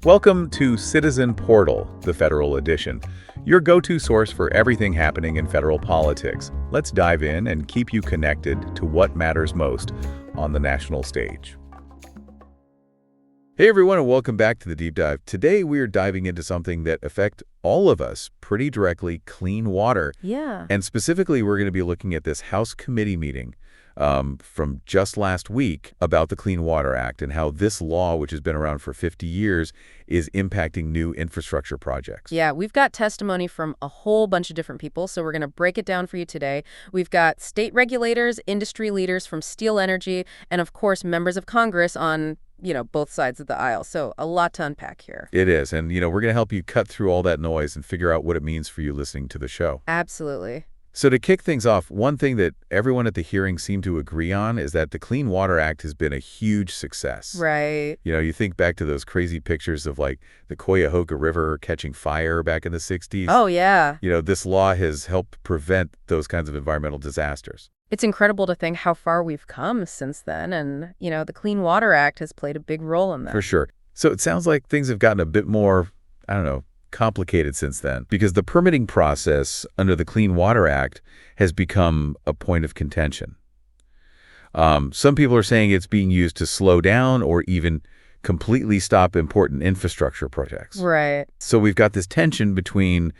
Welcome to Citizen Portal, the federal edition, your go-to source for everything happening in federal politics. Let's dive in and keep you connected to what matters most on the national stage. Hey everyone, and welcome back to the Deep Dive. Today we are diving into something that affects all of us pretty directly: clean water. Yeah. And specifically, we're going to be looking at this House committee meeting from just last week about the Clean Water Act and how this law, which has been around for 50 years, is impacting new infrastructure projects. Yeah, we've got testimony from a whole bunch of different people, so we're going to break it down for you today. We've got state regulators, industry leaders from Steel Energy, and of course, members of Congress on both sides of the aisle. So a lot to unpack here. It is. And, we're going to help you cut through all that noise and figure out what it means for you listening to the show. Absolutely. So to kick things off, one thing that everyone at the hearing seemed to agree on is that the Clean Water Act has been a huge success. Right. You think back to those crazy pictures of like the Cuyahoga River catching fire back in the 60s. Oh, yeah. This law has helped prevent those kinds of environmental disasters. It's incredible to think how far we've come since then. And, the Clean Water Act has played a big role in that. For sure. So it sounds like things have gotten a bit more, complicated since then, because the permitting process under the Clean Water Act has become a point of contention. Some people are saying it's being used to slow down or even completely stop important infrastructure projects. Right. So we've got this tension between,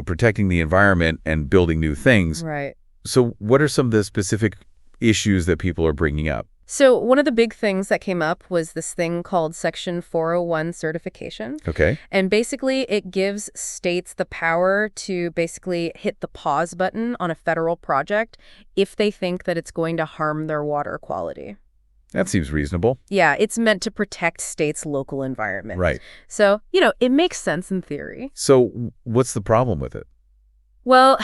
protecting the environment and building new things. Right. So what are some of the specific issues that people are bringing up? So one of the big things that came up was this thing called Section 401 certification. Okay. And basically it gives states the power to basically hit the pause button on a federal project if they think that it's going to harm their water quality. That seems reasonable. Yeah, it's meant to protect states' local environment. Right. So, it makes sense in theory. So what's the problem with it? Well,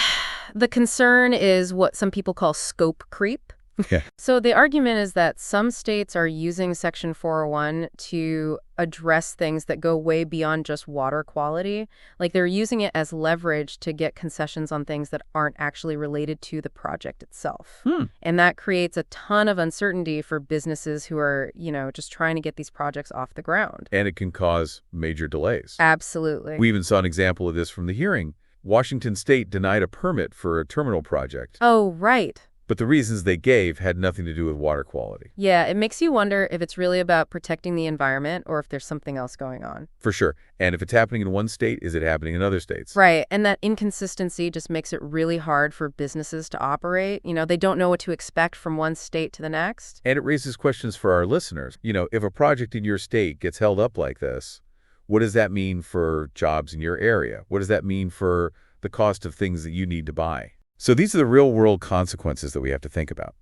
the concern is what some people call scope creep. Yeah. So the argument is that some states are using Section 401 to address things that go way beyond just water quality. Like they're using it as leverage to get concessions on things that aren't actually related to the project itself. And that creates a ton of uncertainty for businesses who are, just trying to get these projects off the ground. And it can cause major delays. Absolutely. We even saw an example of this from the hearing. Washington State denied a permit for a terminal project. Oh, right. But the reasons they gave had nothing to do with water quality. Yeah, it makes you wonder if it's really about protecting the environment or if there's something else going on. For sure. And if it's happening in one state, is it happening in other states? Right. And that inconsistency just makes it really hard for businesses to operate. They don't know what to expect from one state to the next. And it raises questions for our listeners. If a project in your state gets held up like this, what does that mean for jobs in your area? What does that mean for the cost of things that you need to buy? So these are the real-world consequences that we have to think about.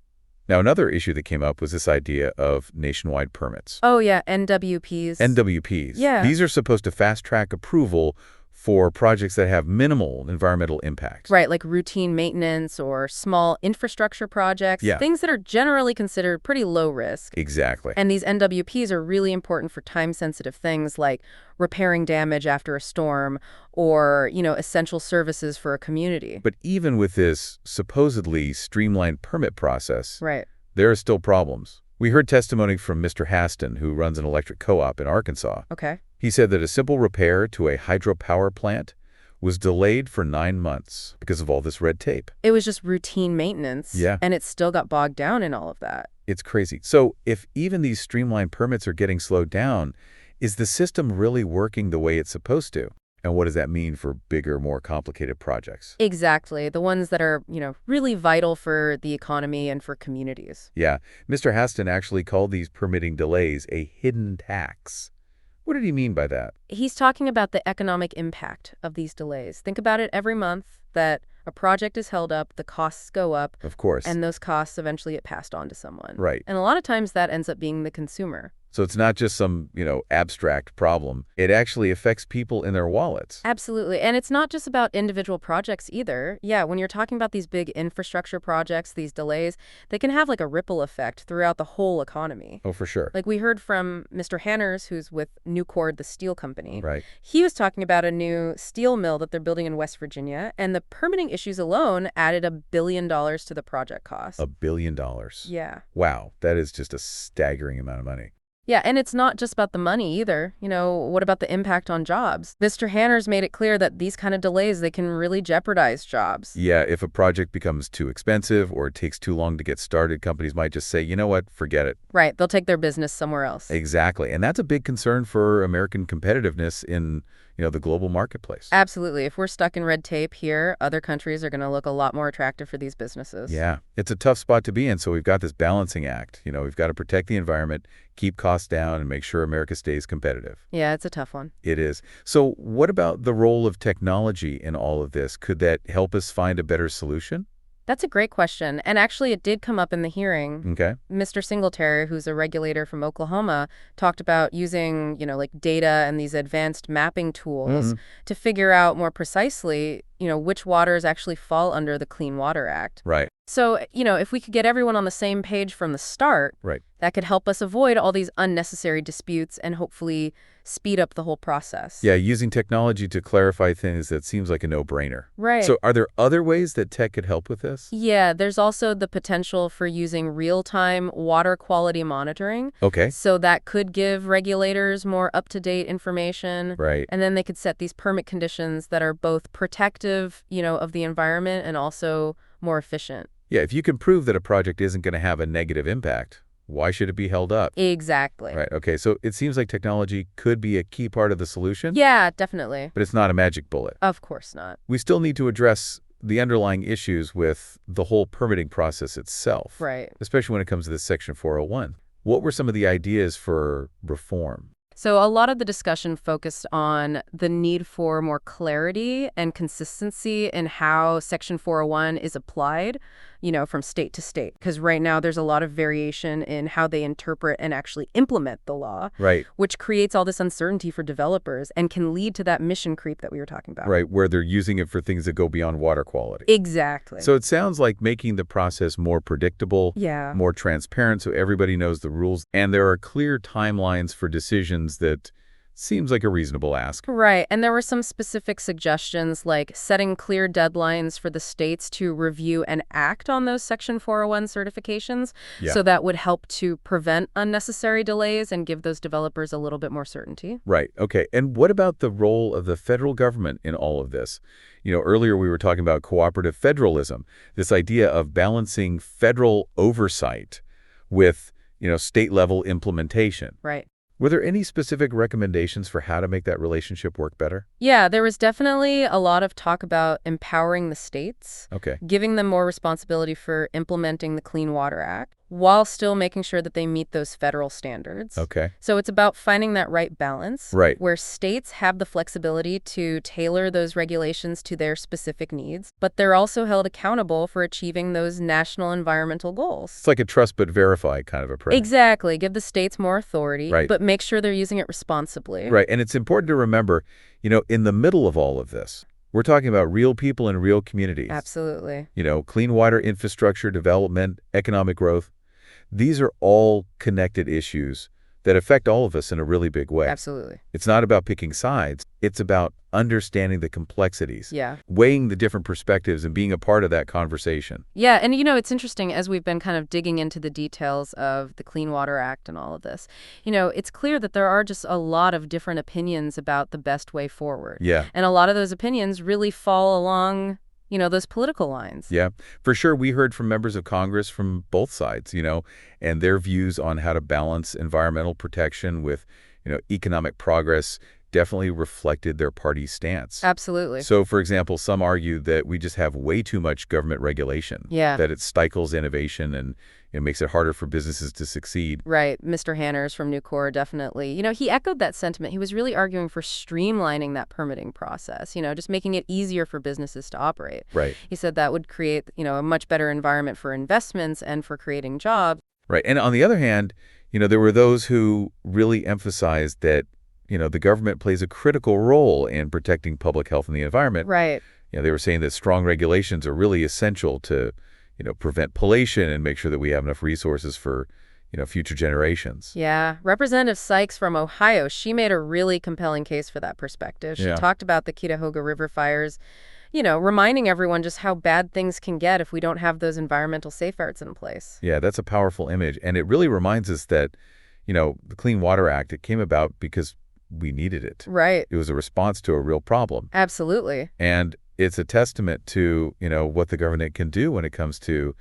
Now, another issue that came up was this idea of nationwide permits. Oh, yeah, NWPs. NWPs. Yeah. These are supposed to fast-track approval for projects that have minimal environmental impact. Right, like routine maintenance or small infrastructure projects. Yeah. Things that are generally considered pretty low risk. Exactly. And these NWPs are really important for time-sensitive things like repairing damage after a storm or, essential services for a community. But even with this supposedly streamlined permit process, Right. there are still problems. We heard testimony from Mr. Haston, who runs an electric co-op in Arkansas. Okay. He said that a simple repair to a hydropower plant was delayed for 9 months because of all this red tape. It was just routine maintenance. Yeah. And it still got bogged down in all of that. It's crazy. So if even these streamlined permits are getting slowed down, is the system really working the way it's supposed to? And what does that mean for bigger, more complicated projects? Exactly. The ones that are, really vital for the economy and for communities. Yeah. Mr. Haston actually called these permitting delays a hidden tax. What did he mean by that? He's talking about the economic impact of these delays. Think about it every month that a project is held up, the costs go up. Of course. And those costs eventually get passed on to someone. Right. And a lot of times that ends up being the consumer. So it's not just some, abstract problem. It actually affects people in their wallets. Absolutely. And it's not just about individual projects either. Yeah, when you're talking about these big infrastructure projects, these delays, they can have like a ripple effect throughout the whole economy. Oh, for sure. Like we heard from Mr. Hanners, who's with Nucor, the steel company. Right. He was talking about a new steel mill that they're building in West Virginia, and the permitting issues alone added $1 billion to the project cost. $1 billion. Yeah. Wow. That is just a staggering amount of money. Yeah, and it's not just about the money either. What about the impact on jobs? Mr. Hanners made it clear that these kind of delays, they can really jeopardize jobs. Yeah, if a project becomes too expensive or it takes too long to get started, companies might just say, you know what, forget it. Right, they'll take their business somewhere else. Exactly. And that's a big concern for American competitiveness in, the global marketplace. Absolutely. If we're stuck in red tape here, other countries are going to look a lot more attractive for these businesses. Yeah, it's a tough spot to be in, so we've got this balancing act. We've got to protect the environment, keep costs down, and make sure America stays competitive. Yeah, it's a tough one. It is. So what about the role of technology in all of this? Could that help us find a better solution? That's a great question. And actually, it did come up in the hearing. Okay. Mr. Singletary, who's a regulator from Oklahoma, talked about using, like data and these advanced mapping tools to figure out more precisely, which waters actually fall under the Clean Water Act. Right. So, if we could get everyone on the same page from the start, Right. that could help us avoid all these unnecessary disputes and hopefully speed up the whole process. Yeah, using technology to clarify things, that seems like a no-brainer. Right. So are there other ways that tech could help with this? Yeah, there's also the potential for using real-time water quality monitoring. Okay. So that could give regulators more up-to-date information. Right. And then they could set these permit conditions that are both protective, of the environment and also more efficient. Yeah, if you can prove that a project isn't going to have a negative impact, why should it be held up? Exactly. Right. Okay. So it seems like technology could be a key part of the solution. Yeah, definitely. But it's not a magic bullet. Of course not. We still need to address the underlying issues with the whole permitting process itself. Right. Especially when it comes to this Section 401. What were some of the ideas for reform? So a lot of the discussion focused on the need for more clarity and consistency in how Section 401 is applied, from state to state. Because right now there's a lot of variation in how they interpret and actually implement the law. Right. Which creates all this uncertainty for developers and can lead to that mission creep that we were talking about. Right, where they're using it for things that go beyond water quality. Exactly. So it sounds like making the process more predictable, yeah, more transparent so everybody knows the rules, and there are clear timelines for decisions that seems like a reasonable ask. Right. And there were some specific suggestions like setting clear deadlines for the states to review and act on those Section 401 certifications. Yeah. So that would help to prevent unnecessary delays and give those developers a little bit more certainty. Right. Okay. And what about the role of the federal government in all of this? Earlier we were talking about cooperative federalism, this idea of balancing federal oversight with, state-level implementation. Right. Were there any specific recommendations for how to make that relationship work better? Yeah, there was definitely a lot of talk about empowering the states, Okay. giving them more responsibility for implementing the Clean Water Act, while still making sure that they meet those federal standards. Okay. So it's about finding that right balance, Right. where states have the flexibility to tailor those regulations to their specific needs, but they're also held accountable for achieving those national environmental goals. It's like a trust but verify kind of approach. Exactly. Give the states more authority, Right. but make sure they're using it responsibly. Right. And it's important to remember, in the middle of all of this, we're talking about real people and real communities. Absolutely. Clean water infrastructure development, economic growth. These are all connected issues that affect all of us in a really big way. Absolutely. It's not about picking sides. It's about understanding the complexities, Yeah. weighing the different perspectives and being a part of that conversation. Yeah, and it's interesting as we've been kind of digging into the details of the Clean Water Act and all of this. It's clear that there are just a lot of different opinions about the best way forward. Yeah. And a lot of those opinions really fall along those political lines. Yeah, for sure. We heard from members of Congress from both sides, and their views on how to balance environmental protection with, economic progress definitely reflected their party's stance. Absolutely. So, for example, some argue that we just have way too much government regulation, Yeah. that it stifles innovation and it makes it harder for businesses to succeed. Right. Mr. Hanners from Nucor definitely. He echoed that sentiment. He was really arguing for streamlining that permitting process, just making it easier for businesses to operate. Right. He said that would create, a much better environment for investments and for creating jobs. Right. And on the other hand, there were those who really emphasized that, the government plays a critical role in protecting public health and the environment. Right. They were saying that strong regulations are really essential to, prevent pollution and make sure that we have enough resources for, future generations. Yeah. Representative Sykes from Ohio, she made a really compelling case for that perspective. She Yeah. talked about the Cuyahoga River fires, reminding everyone just how bad things can get if we don't have those environmental safeguards in place. Yeah, that's a powerful image. And it really reminds us that, The Clean Water Act, it came about because we needed it. Right. It was a response to a real problem. Absolutely. And it's a testament to, what the government can do when it comes to,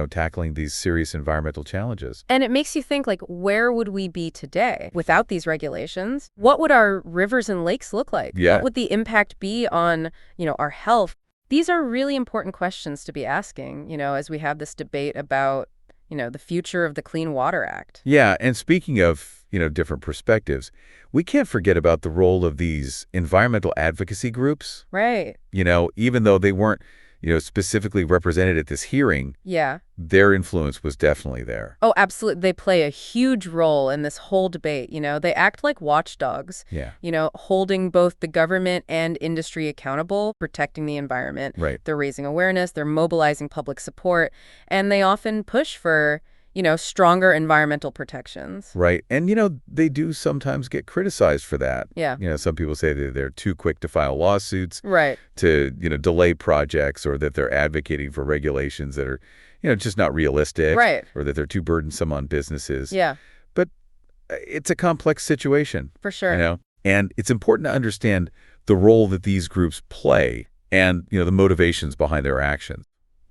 tackling these serious environmental challenges. And it makes you think, like, where would we be today without these regulations? What would our rivers and lakes look like? Yeah. What would the impact be on, our health? These are really important questions to be asking, as we have this debate about, the future of the Clean Water Act. Yeah, and speaking of, different perspectives, we can't forget about the role of these environmental advocacy groups. Right. Even though they weren't, specifically represented at this hearing, Yeah. their influence was definitely there. Oh, absolutely. They play a huge role in this whole debate. They act like watchdogs, Yeah. Holding both the government and industry accountable, protecting the environment. Right. They're raising awareness, they're mobilizing public support, and they often push for, stronger environmental protections. Right. And, they do sometimes get criticized for that. Yeah. Some people say that they're too quick to file lawsuits, Right. to, delay projects, or that they're advocating for regulations that are, just not realistic. Right. Or that they're too burdensome on businesses. Yeah. But it's a complex situation. For sure. And it's important to understand the role that these groups play and, the motivations behind their actions.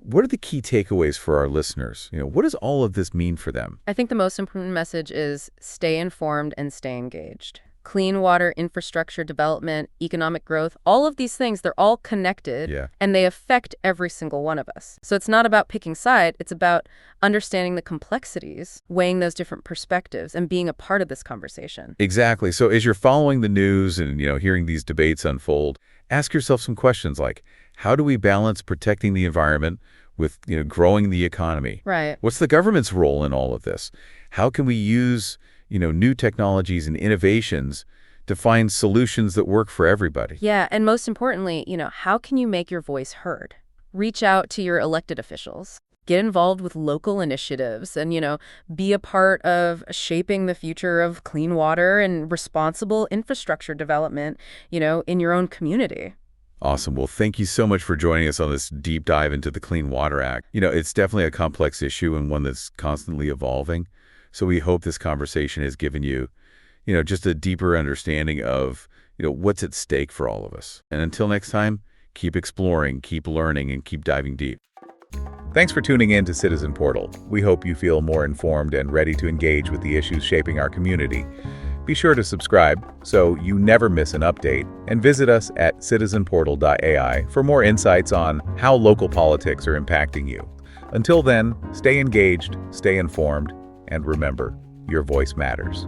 What are the key takeaways for our listeners? What does all of this mean for them? I think the most important message is stay informed and stay engaged. Clean water, infrastructure development, economic growth, all of these things, they're all connected. Yeah. And they affect every single one of us. So it's not about picking side, it's about understanding the complexities, weighing those different perspectives, and being a part of this conversation. Exactly. So as you're following the news and, hearing these debates unfold, ask yourself some questions like, how do we balance protecting the environment with, growing the economy? Right. What's the government's role in all of this? How can we use, new technologies and innovations to find solutions that work for everybody? Yeah, and most importantly, how can you make your voice heard? Reach out to your elected officials. Get involved with local initiatives and, be a part of shaping the future of clean water and responsible infrastructure development, in your own community. Awesome. Well, thank you so much for joining us on this deep dive into the Clean Water Act. It's definitely a complex issue and one that's constantly evolving. So we hope this conversation has given you, just a deeper understanding of, what's at stake for all of us. And until next time, keep exploring, keep learning, and keep diving deep. Thanks for tuning in to Citizen Portal. We hope you feel more informed and ready to engage with the issues shaping our community. Be sure to subscribe so you never miss an update, and visit us at citizenportal.ai for more insights on how local politics are impacting you. Until then, stay engaged, stay informed, and remember, your voice matters.